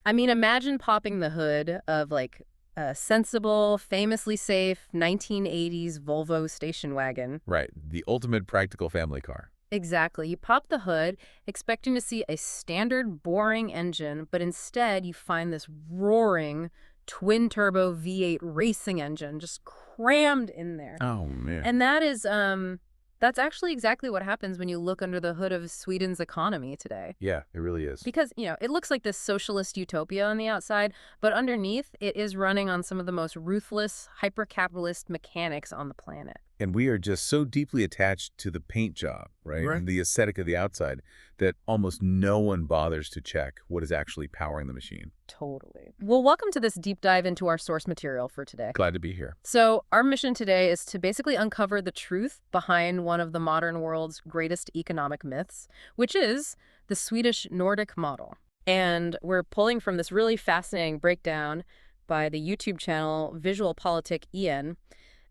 I mean, imagine popping the hood of like a sensible, famously safe 1980s Volvo station wagon. Right, the ultimate practical family car. Exactly. You pop the hood, expecting to see a standard boring engine, but instead you find this roaring twin-turbo V8 racing engine just crammed in there. Oh, man. And that's actually exactly what happens when you look under the hood of Sweden's economy today. Yeah, it really is. Because, it looks like this socialist utopia on the outside, but underneath it is running on some of the most ruthless, hyper-capitalist mechanics on the planet. And we are just so deeply attached to the paint job, right? And the aesthetic of the outside that almost no one bothers to check what is actually powering the machine. Totally. Well, welcome to this deep dive into our source material for today. Glad to be here. So our mission today is to basically uncover the truth behind one of the modern world's greatest economic myths, which is the Swedish Nordic model. And we're pulling from this really fascinating breakdown by the YouTube channel Visual Politic Ian.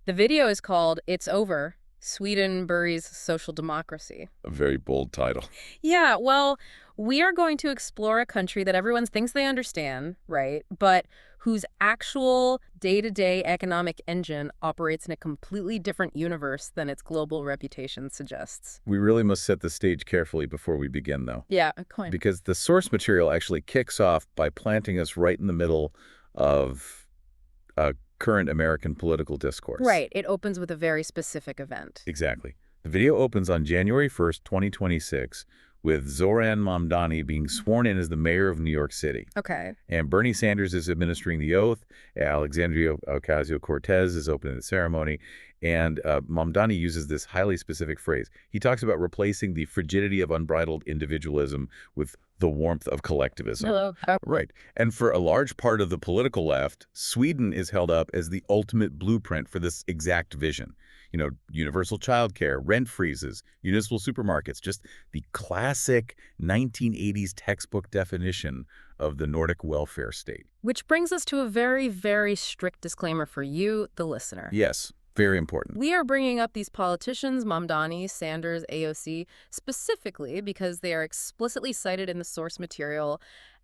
The video is called It's Over, Sweden Buries Social Democracy. A very bold title. Yeah, well, we are going to explore a country that everyone thinks they understand, right? But whose actual day-to-day economic engine operates in a completely different universe than its global reputation suggests. We really must set the stage carefully before we begin, though. Yeah, a coin. Because the source material actually kicks off by planting us right in the middle of current American political discourse. Right. It opens with a very specific event. Exactly. The video opens on January 1st, 2026, with Zoran Mamdani being sworn in as the mayor of New York City. Okay. And Bernie Sanders is administering the oath. Alexandria Ocasio-Cortez is opening the ceremony. And Mamdani uses this highly specific phrase. He talks about replacing the frigidity of unbridled individualism with the warmth of collectivism. Hello. Right. And for a large part of the political left, Sweden is held up as the ultimate blueprint for this exact vision. Universal childcare, rent freezes, municipal supermarkets, just the classic 1980s textbook definition of the Nordic welfare state. Which brings us to a very, very strict disclaimer for you, the listener. Yes, very important. We are bringing up these politicians, Mamdani, Sanders, AOC, specifically because they are explicitly cited in the source material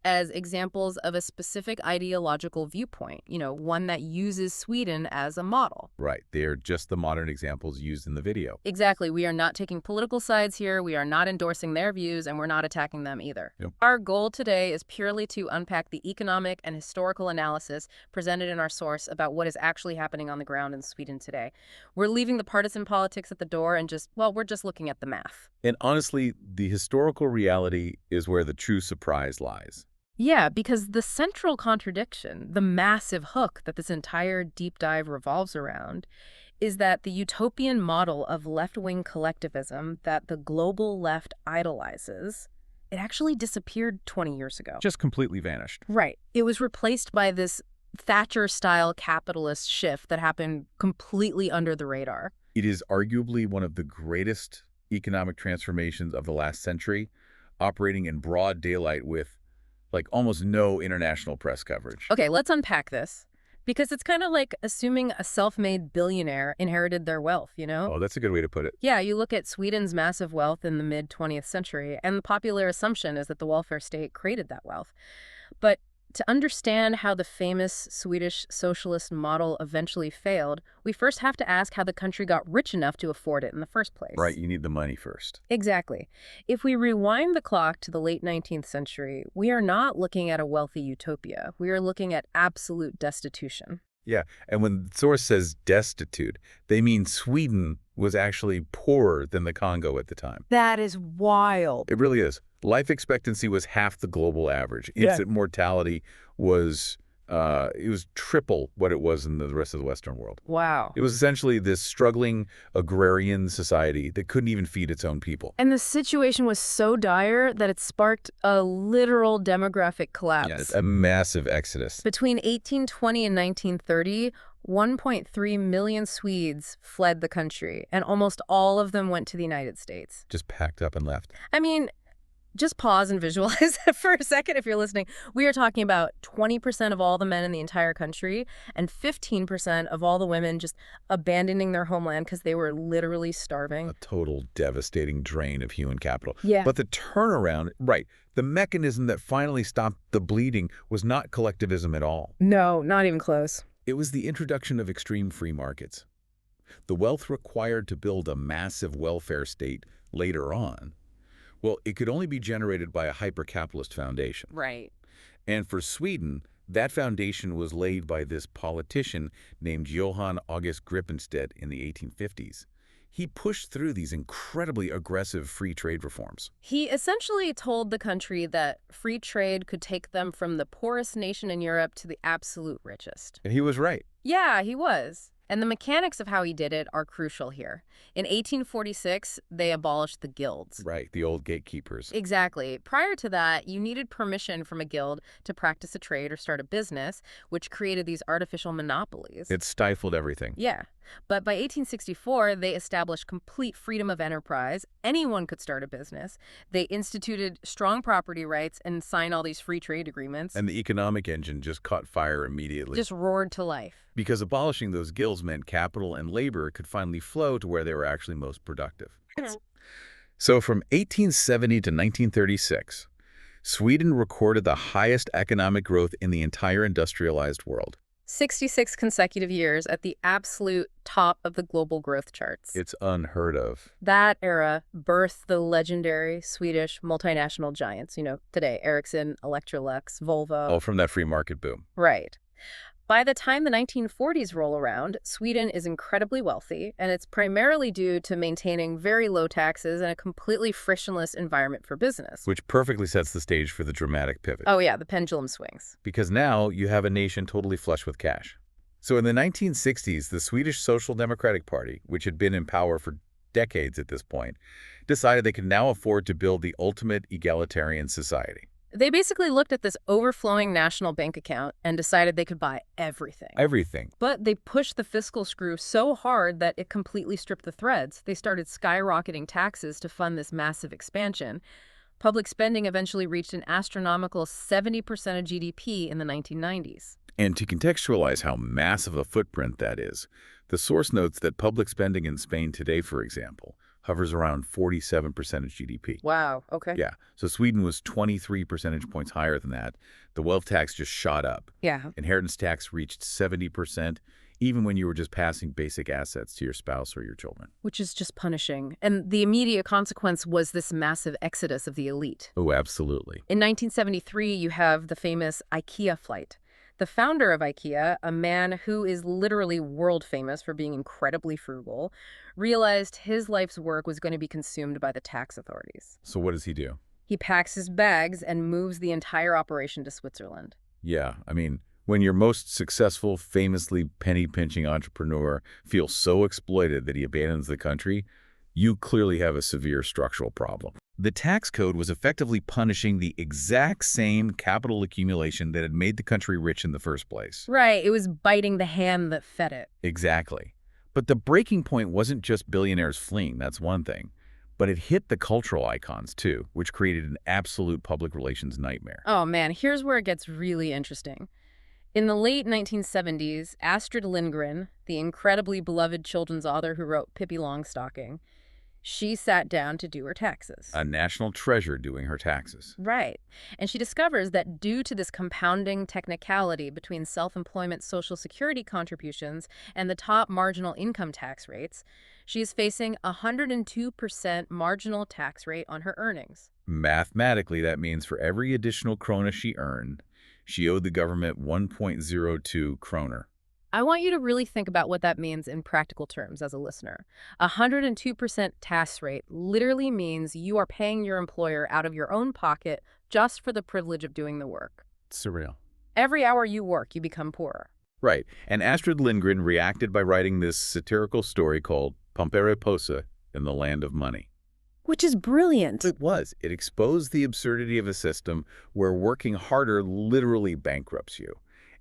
as examples of a specific ideological viewpoint, one that uses Sweden as a model. Right. They are just the modern examples used in the video. Exactly. We are not taking political sides here. We are not endorsing their views, and we're not attacking them either. Yep. Our goal today is purely to unpack the economic and historical analysis presented in our source about what is actually happening on the ground in Sweden today. We're leaving the partisan politics at the door and we're just looking at the math. And honestly, the historical reality is where the true surprise lies. Yeah, because the central contradiction, the massive hook that this entire deep dive revolves around, is that the utopian model of left-wing collectivism that the global left idolizes, it actually disappeared 20 years ago. Just completely vanished. Right. It was replaced by this Thatcher-style capitalist shift that happened completely under the radar. It is arguably one of the greatest economic transformations of the last century, operating in broad daylight with almost no international press coverage. Okay, let's unpack this. Because it's kind of like assuming a self-made billionaire inherited their wealth, Oh, that's a good way to put it. Yeah, you look at Sweden's massive wealth in the mid-20th century, and the popular assumption is that the welfare state created that wealth. But to understand how the famous Swedish socialist model eventually failed, we first have to ask how the country got rich enough to afford it in the first place. Right, you need the money first. Exactly. If we rewind the clock to the late 19th century, we are not looking at a wealthy utopia. We are looking at absolute destitution. Yeah, and when the source says destitute, they mean Sweden was actually poorer than the Congo at the time. That is wild. It really is. Life expectancy was half the global average. Infant mortality was it was triple what it was in the rest of the Western world. Wow. It was essentially this struggling agrarian society that couldn't even feed its own people. And the situation was so dire that it sparked a literal demographic collapse. Yeah, it's a massive exodus. Between 1820 and 1930, 1.3 million Swedes fled the country, and almost all of them went to the United States. Just packed up and left. I mean, Just pause and visualize that for a second if you're listening. We are talking about 20% of all the men in the entire country and 15% of all the women just abandoning their homeland because they were literally starving. A total devastating drain of human capital. Yeah. But the turnaround, right, the mechanism that finally stopped the bleeding was not collectivism at all. No, not even close. It was the introduction of extreme free markets. The wealth required to build a massive welfare state later on, well, it could only be generated by a hyper-capitalist foundation. Right. And for Sweden, that foundation was laid by this politician named Johann August Gripenstedt in the 1850s. He pushed through these incredibly aggressive free trade reforms. He essentially told the country that free trade could take them from the poorest nation in Europe to the absolute richest. And he was right. Yeah, he was. And the mechanics of how he did it are crucial here. In 1846, they abolished the guilds. Right, the old gatekeepers. Exactly. Prior to that, you needed permission from a guild to practice a trade or start a business, which created these artificial monopolies. It stifled everything. Yeah. But by 1864, they established complete freedom of enterprise. Anyone could start a business. They instituted strong property rights and signed all these free trade agreements. And the economic engine just caught fire immediately. Just roared to life. Because abolishing those guilds meant capital and labor could finally flow to where they were actually most productive. So from 1870 to 1936, Sweden recorded the highest economic growth in the entire industrialized world. 66 consecutive years at the absolute top of the global growth charts. It's unheard of. That era birthed the legendary Swedish multinational giants, today, Ericsson, Electrolux, Volvo. All from that free market boom. Right. By the time the 1940s roll around, Sweden is incredibly wealthy, and it's primarily due to maintaining very low taxes and a completely frictionless environment for business. Which perfectly sets the stage for the dramatic pivot. Oh yeah, the pendulum swings. Because now you have a nation totally flush with cash. So in the 1960s, the Swedish Social Democratic Party, which had been in power for decades at this point, decided they could now afford to build the ultimate egalitarian society. They basically looked at this overflowing national bank account and decided they could buy everything. Everything. But they pushed the fiscal screw so hard that it completely stripped the threads. They started skyrocketing taxes to fund this massive expansion. Public spending eventually reached an astronomical 70% of GDP in the 1990s. And to contextualize how massive a footprint that is, the source notes that public spending in Spain today, for example, hovers around 47% of GDP. Wow, okay. Yeah, so Sweden was 23 percentage points higher than that. The wealth tax just shot up. Yeah. Inheritance tax reached 70%, even when you were just passing basic assets to your spouse or your children. Which is just punishing. And the immediate consequence was this massive exodus of the elite. Oh, absolutely. In 1973, you have the famous IKEA flight. The founder of IKEA, a man who is literally world famous for being incredibly frugal, realized his life's work was going to be consumed by the tax authorities. So what does he do? He packs his bags and moves the entire operation to Switzerland. Yeah, I mean, when your most successful, famously penny-pinching entrepreneur feels so exploited that he abandons the country, you clearly have a severe structural problem. The tax code was effectively punishing the exact same capital accumulation that had made the country rich in the first place. Right, it was biting the hand that fed it. Exactly. But the breaking point wasn't just billionaires fleeing, that's one thing. But it hit the cultural icons, too, which created an absolute public relations nightmare. Oh man, here's where it gets really interesting. In the late 1970s, Astrid Lindgren, the incredibly beloved children's author who wrote Pippi Longstocking, she sat down to do her taxes. A national treasure doing her taxes. Right. And she discovers that due to this compounding technicality between self-employment Social Security contributions and the top marginal income tax rates, she is facing a 102% marginal tax rate on her earnings. Mathematically, that means for every additional krona she earned, she owed the government 1.02 kroner. I want you to really think about what that means in practical terms as a listener. A 102% tax rate literally means you are paying your employer out of your own pocket just for the privilege of doing the work. It's surreal. Every hour you work, you become poorer. Right. And Astrid Lindgren reacted by writing this satirical story called Pomperipossa in the Land of Money. Which is brilliant. It was. It exposed the absurdity of a system where working harder literally bankrupts you.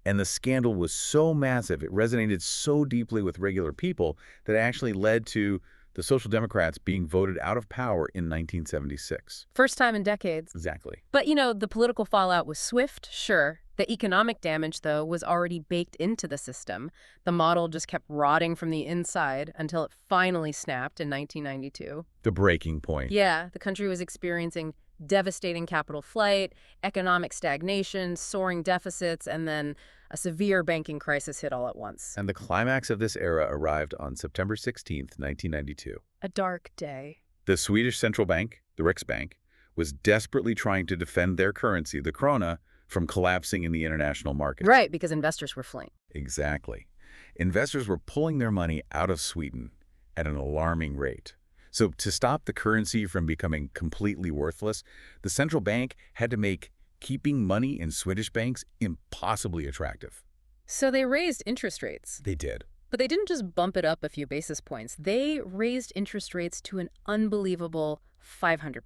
And the scandal was so massive, it resonated so deeply with regular people that it actually led to the Social Democrats being voted out of power in 1976. First time in decades. Exactly. But, the political fallout was swift, sure. The economic damage, though, was already baked into the system. The model just kept rotting from the inside until it finally snapped in 1992. The breaking point. Yeah, the country was experiencing devastating capital flight, economic stagnation, soaring deficits, and then a severe banking crisis hit all at once. And the climax of this era arrived on September 16th, 1992. A dark day. The Swedish central bank, the Riksbank, was desperately trying to defend their currency, the krona, from collapsing in the international markets. Right, because investors were fleeing. Exactly. Investors were pulling their money out of Sweden at an alarming rate. So to stop the currency from becoming completely worthless, the central bank had to make keeping money in Swedish banks impossibly attractive. So they raised interest rates. They did. But they didn't just bump it up a few basis points. They raised interest rates to an unbelievable 500%.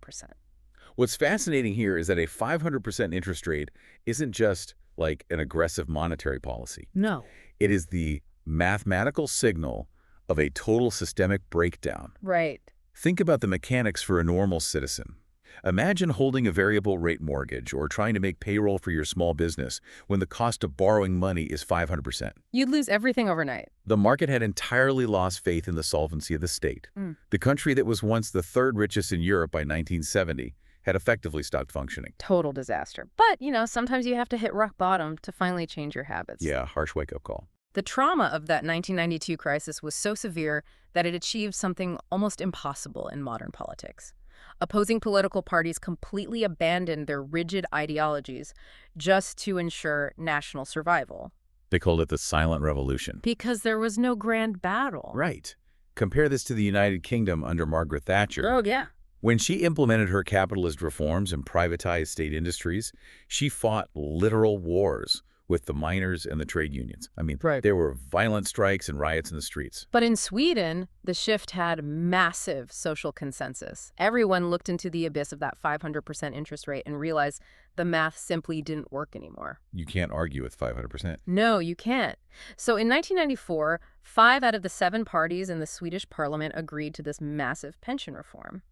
What's fascinating here is that a 500% interest rate isn't just like an aggressive monetary policy. No. It is the mathematical signal of a total systemic breakdown. Right. Think about the mechanics for a normal citizen. Imagine holding a variable rate mortgage or trying to make payroll for your small business when the cost of borrowing money is 500%. You'd lose everything overnight. The market had entirely lost faith in the solvency of the state. The country that was once the third richest in Europe by 1970 had effectively stopped functioning. Total disaster. But, sometimes you have to hit rock bottom to finally change your habits. Yeah, harsh wake-up call. The trauma of that 1992 crisis was so severe that it achieved something almost impossible in modern politics. Opposing political parties completely abandoned their rigid ideologies just to ensure national survival. They called it the silent revolution. Because there was no grand battle. Right. Compare this to the United Kingdom under Margaret Thatcher. Oh, yeah. When she implemented her capitalist reforms and privatized state industries, she fought literal wars with the miners and the trade unions. Right. There were violent strikes and riots in the streets. But in Sweden, the shift had massive social consensus. Everyone looked into the abyss of that 500% interest rate and realized the math simply didn't work anymore. You can't argue with 500%. No, you can't. So in 1994, 5 out of the 7 parties in the Swedish parliament agreed to this massive pension reform.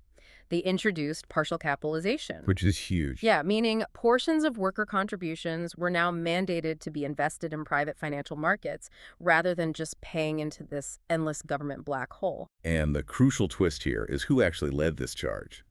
They introduced partial capitalization. Which is huge. Yeah, meaning portions of worker contributions were now mandated to be invested in private financial markets rather than just paying into this endless government black hole. And the crucial twist here is who actually led this charge.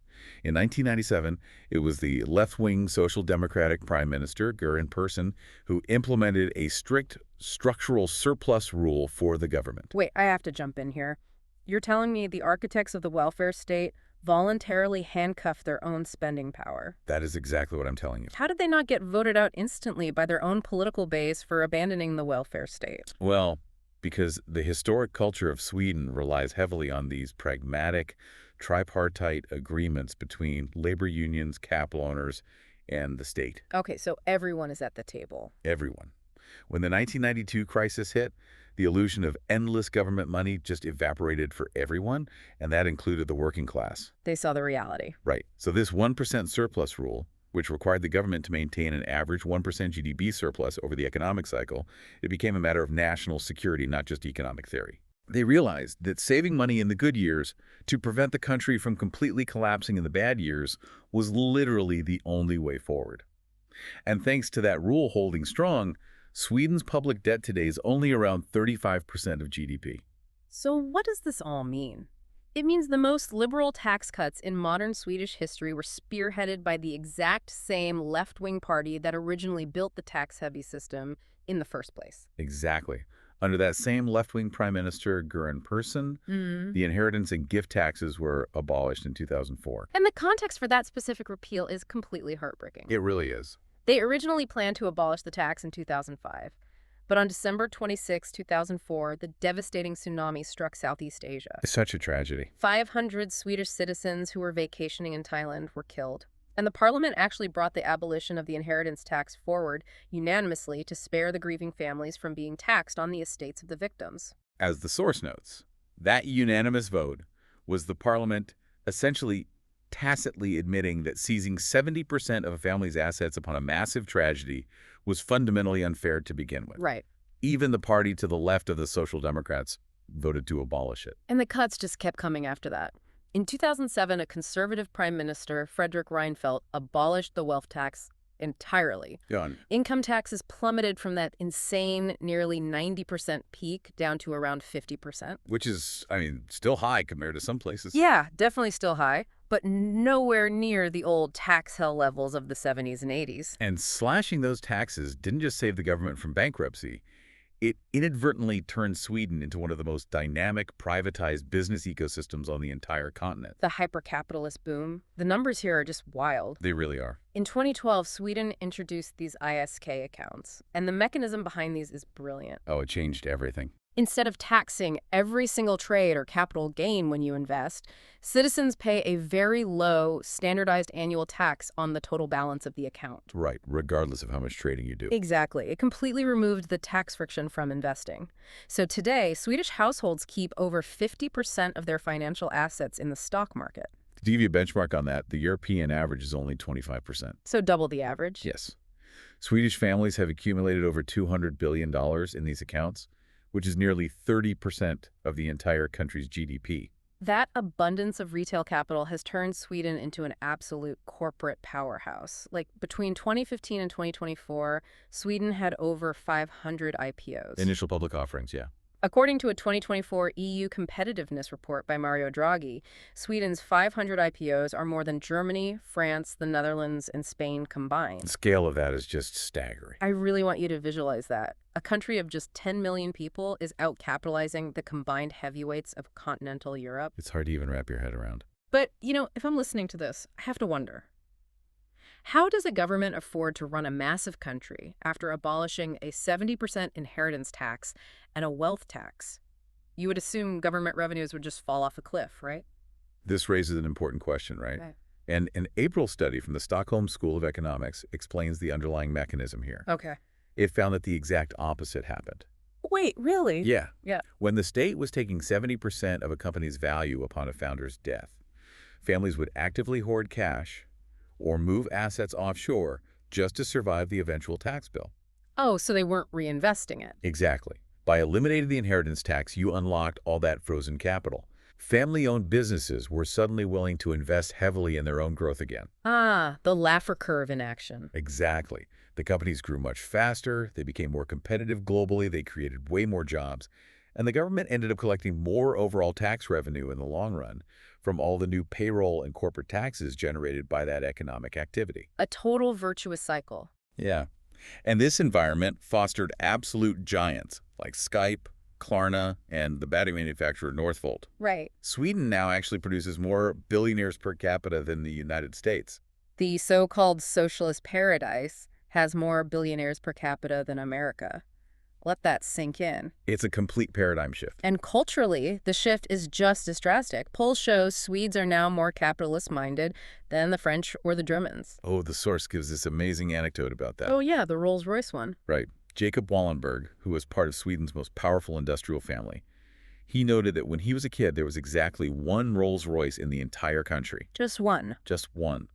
In 1997, it was the left-wing Social Democratic Prime Minister, Göran Persson, who implemented a strict structural surplus rule for the government. Wait, I have to jump in here. You're telling me the architects of the welfare state voluntarily handcuffed their own spending power? That is exactly what I'm telling you. How did they not get voted out instantly by their own political base for abandoning the welfare state? Well, because the historic culture of Sweden relies heavily on these pragmatic, tripartite agreements between labor unions, capital owners, and the state. Okay, so everyone is at the table. Everyone. When the 1992 crisis hit, the illusion of endless government money just evaporated for everyone, and that included the working class. They saw the reality. Right. So this 1% surplus rule, which required the government to maintain an average 1% GDP surplus over the economic cycle, it became a matter of national security, not just economic theory. They realized that saving money in the good years to prevent the country from completely collapsing in the bad years was literally the only way forward. And thanks to that rule holding strong, Sweden's public debt today is only around 35% of GDP. So what does this all mean? It means the most liberal tax cuts in modern Swedish history were spearheaded by the exact same left-wing party that originally built the tax-heavy system in the first place. Exactly. Under that same left-wing Prime Minister, Göran Persson, the inheritance and gift taxes were abolished in 2004. And the context for that specific repeal is completely heartbreaking. It really is. They originally planned to abolish the tax in 2005. But on December 26, 2004, the devastating tsunami struck Southeast Asia. It's such a tragedy. 500 Swedish citizens who were vacationing in Thailand were killed. And the parliament actually brought the abolition of the inheritance tax forward unanimously to spare the grieving families from being taxed on the estates of the victims. As the source notes, that unanimous vote was the parliament essentially tacitly admitting that seizing 70% of a family's assets upon a massive tragedy was fundamentally unfair to begin with. Right. Even the party to the left of the Social Democrats voted to abolish it. And the cuts just kept coming after that. In 2007, a conservative prime minister, Frederick Reinfeldt, abolished the wealth tax entirely. Done. Income taxes plummeted from that insane nearly 90% peak down to around 50%. Which is, I mean, still high compared to some places. Yeah, definitely still high, but nowhere near the old tax hell levels of the 70s and 80s. And slashing those taxes didn't just save the government from bankruptcy. It inadvertently turned Sweden into one of the most dynamic, privatized business ecosystems on the entire continent. The hyper-capitalist boom, the numbers here are just wild. They really are. In 2012, Sweden introduced these ISK accounts, and the mechanism behind these is brilliant. Oh, it changed everything. Instead of taxing every single trade or capital gain when you invest, citizens pay a very low, standardized annual tax on the total balance of the account. Right, regardless of how much trading you do. Exactly. It completely removed the tax friction from investing. So today, Swedish households keep over 50% of their financial assets in the stock market. To give you a benchmark on that, the European average is only 25%. So double the average. Yes. Swedish families have accumulated over $200 billion in these accounts, which is nearly 30% of the entire country's GDP. That abundance of retail capital has turned Sweden into an absolute corporate powerhouse. Like, between 2015 and 2024, Sweden had over 500 IPOs. Initial public offerings, yeah. According to a 2024 EU competitiveness report by Mario Draghi, Sweden's 500 IPOs are more than Germany, France, the Netherlands, and Spain combined. The scale of that is just staggering. I really want you to visualize that. A country of just 10 million people is outcapitalizing the combined heavyweights of continental Europe. It's hard to even wrap your head around. But, if I'm listening to this, I have to wonder, how does a government afford to run a massive country after abolishing a 70% inheritance tax and a wealth tax? You would assume government revenues would just fall off a cliff, right? This raises an important question, right? Okay. And an April study from the Stockholm School of Economics explains the underlying mechanism here. Okay. It found that the exact opposite happened. Wait, really? Yeah. Yeah. When the state was taking 70% of a company's value upon a founder's death, families would actively hoard cash or move assets offshore just to survive the eventual tax bill. Oh, so they weren't reinvesting it. Exactly. By eliminating the inheritance tax, you unlocked all that frozen capital. Family-owned businesses were suddenly willing to invest heavily in their own growth again. Ah, the Laffer curve in action. Exactly. The companies grew much faster, they became more competitive globally, they created way more jobs, and the government ended up collecting more overall tax revenue in the long run from all the new payroll and corporate taxes generated by that economic activity. A total virtuous cycle. Yeah. And this environment fostered absolute giants like Skype, Klarna, and the battery manufacturer Northvolt. Right. Sweden now actually produces more billionaires per capita than the United States. The so-called socialist paradise has more billionaires per capita than America. Let that sink in. It's a complete paradigm shift. And culturally, the shift is just as drastic. Polls show Swedes are now more capitalist-minded than the French or the Germans. Oh, the source gives this amazing anecdote about that. Oh yeah, the Rolls-Royce one. Right. Jacob Wallenberg, who was part of Sweden's most powerful industrial family, he noted that when he was a kid, there was exactly one Rolls-Royce in the entire country. Just one. Just one.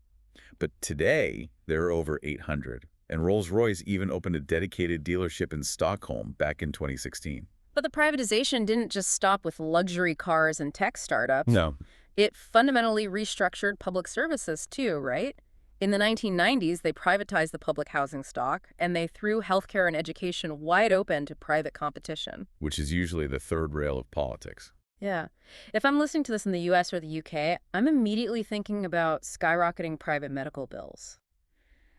But today, there are over 800. And Rolls-Royce even opened a dedicated dealership in Stockholm back in 2016. But the privatization didn't just stop with luxury cars and tech startups. No. It fundamentally restructured public services too, right? In the 1990s, they privatized the public housing stock, and they threw healthcare and education wide open to private competition. Which is usually the third rail of politics. Yeah. If I'm listening to this in the US or the UK, I'm immediately thinking about skyrocketing private medical bills.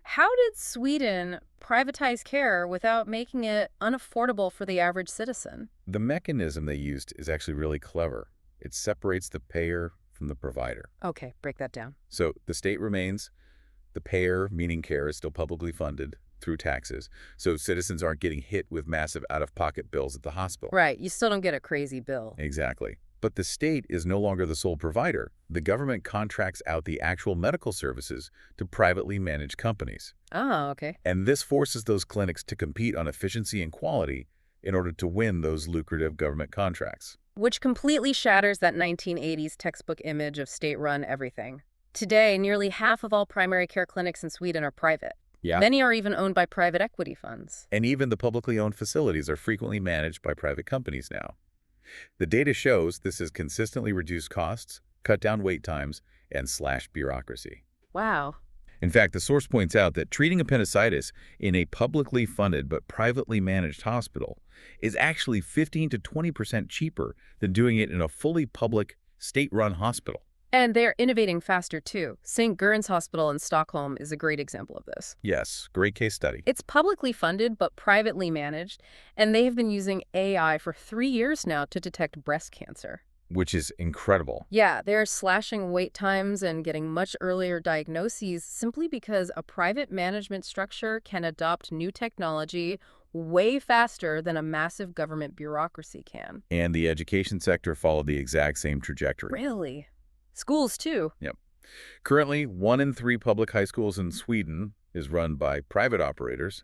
How did Sweden privatize care without making it unaffordable for the average citizen? The mechanism they used is actually really clever. It separates the payer from the provider. Okay, break that down. So the state remains. The payer, meaning care, is still publicly funded through taxes, so citizens aren't getting hit with massive out-of-pocket bills at the hospital. Right, you still don't get a crazy bill. Exactly. But the state is no longer the sole provider. The government contracts out the actual medical services to privately managed companies. Oh, okay. And this forces those clinics to compete on efficiency and quality in order to win those lucrative government contracts. Which completely shatters that 1980s textbook image of state-run everything. Today, nearly half of all primary care clinics in Sweden are private. Yeah. Many are even owned by private equity funds. And even the publicly owned facilities are frequently managed by private companies now. The data shows this has consistently reduced costs, cut down wait times, and slashed bureaucracy. Wow. In fact, the source points out that treating appendicitis in a publicly funded but privately managed hospital is actually 15 to 20% cheaper than doing it in a fully public, state-run hospital. And they're innovating faster, too. St. Gurns Hospital in Stockholm is a great example of this. Yes, great case study. It's publicly funded but privately managed, and they have been using AI for 3 years now to detect breast cancer. Which is incredible. Yeah, they're slashing wait times and getting much earlier diagnoses simply because a private management structure can adopt new technology way faster than a massive government bureaucracy can. And the education sector followed the exact same trajectory. Really? Schools, too. Yep. Currently, 1 in 3 public high schools in Sweden is run by private operators,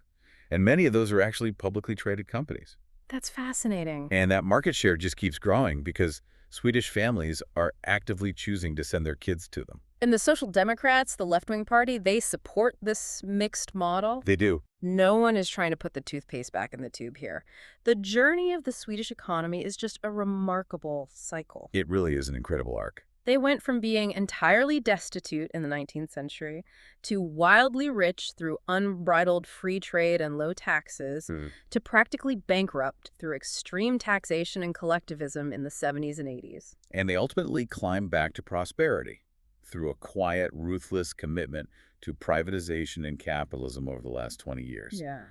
and many of those are actually publicly traded companies. That's fascinating. And that market share just keeps growing because Swedish families are actively choosing to send their kids to them. And the Social Democrats, the left-wing party, they support this mixed model. They do. No one is trying to put the toothpaste back in the tube here. The journey of the Swedish economy is just a remarkable cycle. It really is an incredible arc. They went from being entirely destitute in the 19th century to wildly rich through unbridled free trade and low taxes to practically bankrupt through extreme taxation and collectivism in the 70s and 80s. And they ultimately climbed back to prosperity through a quiet, ruthless commitment to privatization and capitalism over the last 20 years. Yeah.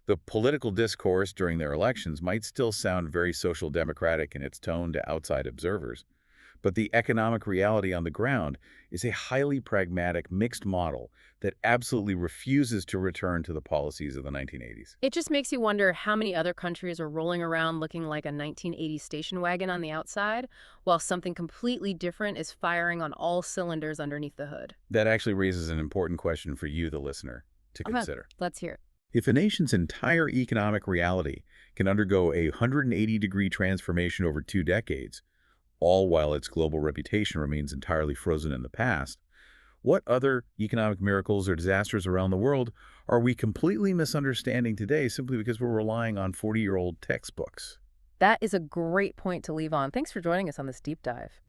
The political discourse during their elections might still sound very social democratic in its tone to outside observers, but the economic reality on the ground is a highly pragmatic, mixed model that absolutely refuses to return to the policies of the 1980s. It just makes you wonder how many other countries are rolling around looking like a 1980s station wagon on the outside, while something completely different is firing on all cylinders underneath the hood. That actually raises an important question for you, the listener, to consider. Let's hear it. If a nation's entire economic reality can undergo a 180-degree transformation over 2 decades, all while its global reputation remains entirely frozen in the past, what other economic miracles or disasters around the world are we completely misunderstanding today simply because we're relying on 40-year-old textbooks? That is a great point to leave on. Thanks for joining us on this deep dive.